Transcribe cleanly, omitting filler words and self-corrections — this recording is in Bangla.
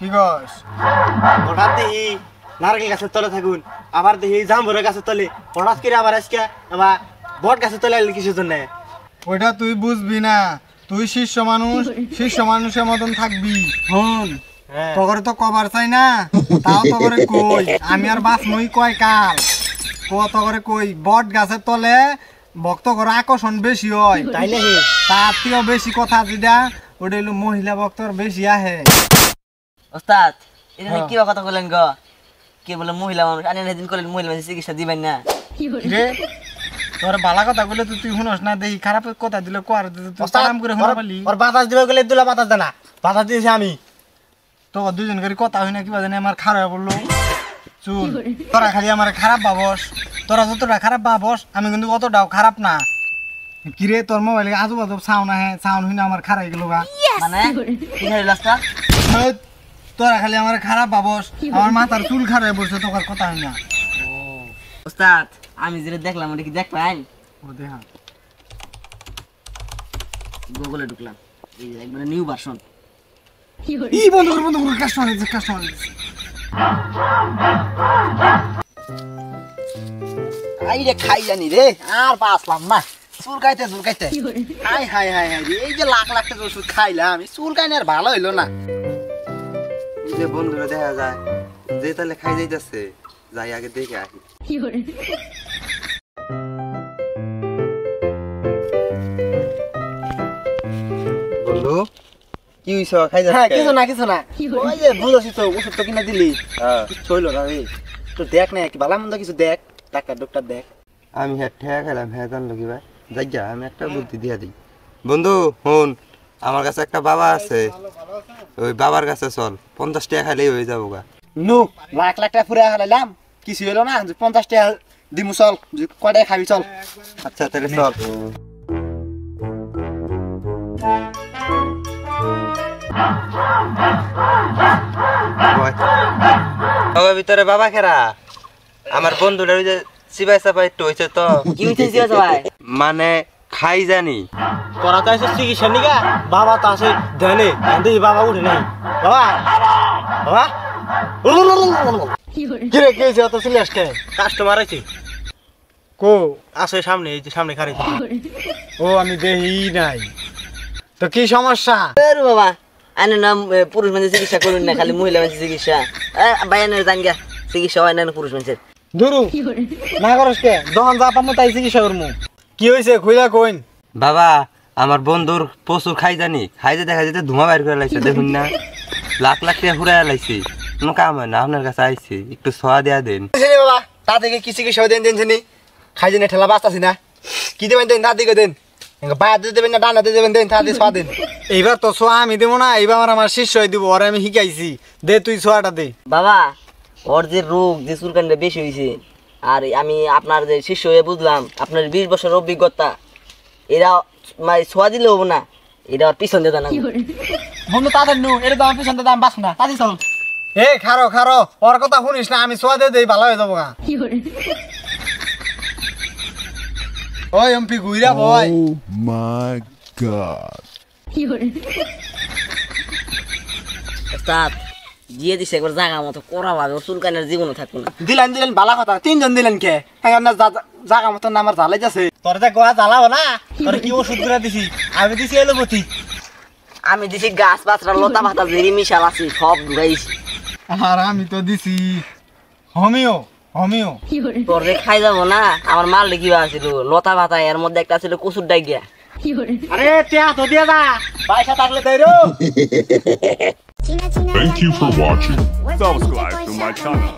কি কস? হঠাৎ দেখি নারকেল গাছের তলে থাকুন, আবার দেখি জামবুরের গাছের তলে, হঠাৎ করে আবার আজকে আবার বট গাছের তলে আইলি কিসের জন্য? ওইটা তুই বুঝবি না, তুই শিষ্য মানুষ, শিষ্য মানুষের মতন থাকবি। হন তগরে তো কবার চাই না, তাও তগরে কই আমি আর বাস নই কয় কাল তগরে কই বট গাছের তলে ভক্ত করে আকর্ষণ বেশি হয়, তাই না? তার থেকেও বেশি কথা যেটা ওটা হলো মহিলা ভক্তর বেশি আহে। ওস্তাদ এটা কি কথা বলেন গো? কে বলে মহিলা মানুষ আনি সেদিন করলেন মহিলা মানুষ চিকিৎসা দিবেন না? রে তোর বালা কথা বলে তুই শুনস না, দেখি খারাপ কথা দিলে কোয়ার আরাম করে শোনা পালি। ওর বাতাস দিবে গেলে দুলা বাতাস দে না, বাতাস দিয়েছি আমি। তো দুজন করে কথা হয় না কিবা জানি আমার খারাপ বললো চুল। তোরা খালি আমার খারাপ ভাবস, তোরা যতটা খারাপ ভাবস আমি কিন্তু অতটাও খারাপ না। কিরে তোর মোবাইলে আজব আজব সাউন্ড আহে, সাউন্ড হইনা আমার খারাপ গেল গা। মানে কি হইল ওস্তাদ? তোরা খালি আমার খারাপ ভাবস, আমার মাথার চুল খারাপ বসে তোর কথা হয় না। ওস্তাদ আমি যেটা দেখলাম ওটা কি দেখলেন? ও দেখা গুগলে ঢুকলাম, এই যে একবারে নিউ ভার্সন। ই বন্ধ কর কাস্টমার আছে, কাস্টমার আছে। আইরে খাই জানি রে, আর বাঁচলাম না। চুলকাইতে হাই হাই হাই হাই, এই যে লাখ লাখ টাকা ওষুধ খাইলাম, আমি চুলকাইনি আর ভালো হইলো না। এই যে বন্ধুরা দেখা যায় যে তাহলে খাই যাইতেছে, যাই আগে দেখে আসি। বন্ধু কি হইছ? খাই যাচ্ছে? হ্যাঁ কিছু না ওই যে বুঝছিস তো ওষুধ তো কিনা দিলি, কিছু হইলো না রে। তো দেখ না কি ভালো মন্দ কিছু দেখ, ডাক্তার দেখ। আমি হ্যাঁ ঠেয়া খেলাম, হ্যাঁ জানলো কি ভাই? যাই যা, আমি একটা বুদ্ধি দিয়া দিই। বন্ধু হন, আমার কাছে একটা বাবা আছে, ওই বাবার কাছে চল, 50 টাকা খাইলেই হয়ে যাবো গা। নু লাখ লাখ টাকা ফুরে হারাইলাম, কিছু হইলো না। 50 টাকা দিমু, চল কয়টা খাবি চল। আচ্ছা তাহলে চল। বাবার ভিতরে বাবা খেরা আমার বন্ধুটা ওই যে সিবাই সাবাই একটু হয়েছে তো। কি হইছে সিবা সবাই? মানে খাই জানি তোরা তো এসে চিকিৎসা নিগা, বাবা তো আছে দেনে, দেখি বাবা উঠে নাই। বাবা কিরে কে হয়েছে? অত চলে আসছে কাস্টমার আছে কো আছে সামনে, এই যে সামনে খারে। ও আমি দেখি নাই তো, কি সমস্যা? আরে বাবা আনে নাম পুরুষ মানুষের চিকিৎসা করুন না, খালি মহিলা মানুষের চিকিৎসা। ভাই আনে জান গা চিকিৎসা হয় না পুরুষ মানুষের। ধরু না করস কে, দহন যা পামু তাই চিকিৎসা করমু। কি হয়েছে খুইলা কইন। বাবা আমার বন্ধুর প্রচুর খাই জানি, খাইতে দেখা যেতে ধোঁয়া বাইর করে লাইছে, দেখুন না লাখ লাখ টাকা ফুরাইয়া লাইছে, কোনো কাম হয় না। আপনার কাছে আইছে, একটু ছোঁয়া দেয়া দেন। বাবা তা থেকে কি চিকিৎসা দেন দেনছিনি, খাই জানি ঠেলা বাঁচতাছি না, কি দেবেন দেন, তা দিকে দেন, বায়াতে দেবেন না ডানাতে দেবেন, দেন তা দিয়ে ছোঁয়া দেন। এইবার তো ছোঁয়া আমি দেবো না, এইবার আমার শিষ্যই দিব, ওরে আমি শিখাইছি, দে তুই ছোঁয়াটা দে। বাবা ওর যে রোগ যে চুলকানিটা বেশি হয়েছে, আর আমি আপনার যে শিষ্য হয়ে বুঝলাম আপনার 20 বছর অভিজ্ঞতা, এরা মানে ছোঁয়া দিলে হবো না, এটা ওর পিছন দিয়ে জানা বন্ধু তাদের নু, এটা তো আমার পিছন দাম বাস না, তাদের চল। এ খারো ওর কথা শুনিস না, আমি ছোঁয়া দিয়ে দেই, ভালো হয়ে যাবো গা। ওই এমপি ঘুইরা ভয়। Oh my god. ওস্তাদ দিয়ে দিছে একবার জায়গা মতো করা ভাবে, ওর চুলকানির জীবনও থাকবো না। দিলেন ভালো কথা, 3 জন দিলেন কে? জায়গা মতো আমার জ্বালাই যাচ্ছে। তোর যে গোয়া জ্বালাবো না, তোর কি ওষুধ গুলা দিছি? আমি দিছি এলোপতি, আমি দিছি গাছ পাতরা লতা পাতা জেরি মিশাল আছে সব ঘুরাইছি। আর আমি তো দিছি হোমিও। তোর যে খাই যাবো না, আমার মাল কিবা আছিল লতা পাতা, এর মধ্যে একটা ছিল কচুর ডাইগিয়া। আরে টিয়া তো দিয়া যা, পয়সা থাকলে তাই rho. Thank you for watching. Subscribe to my channel.